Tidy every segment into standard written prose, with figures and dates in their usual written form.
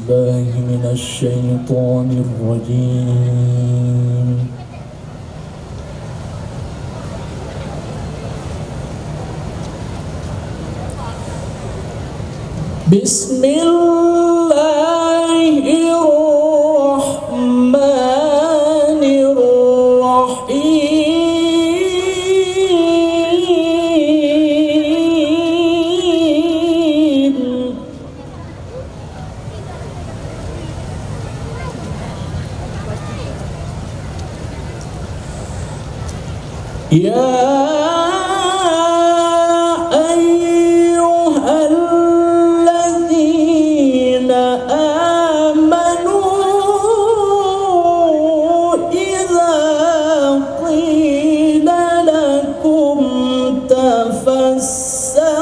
بالله من الشيطان الرجيم. بسم الله الرحمن الرحيم. يا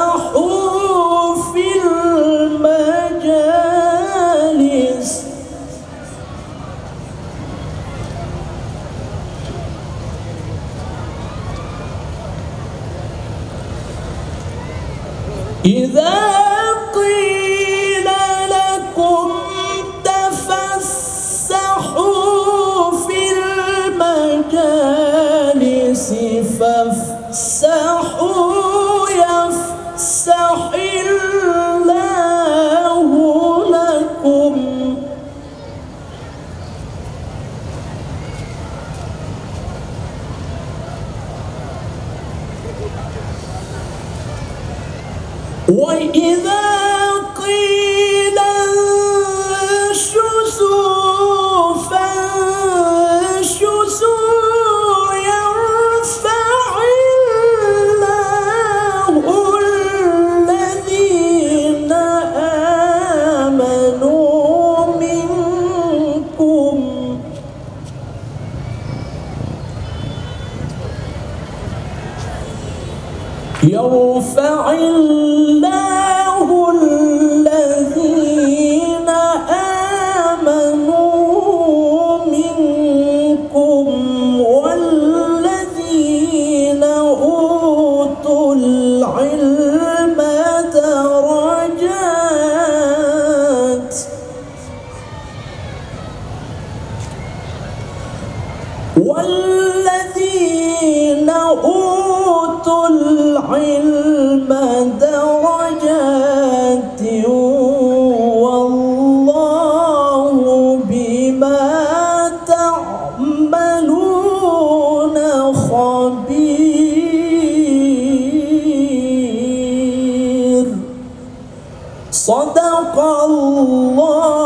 تفسحوا في المجالس إذا قيل لكم تفسحوا في المجالس فافسحوا يفسح الله لكم. وإذا قيل انشزوا فانشزوا يرفع الله الذين آمنوا منكم يرفع الله الذين آمنوا منكم والذين أوتوا العلم درجات. والذين أوتوا العلم درجات والله بما تعملون خبير. صدق الله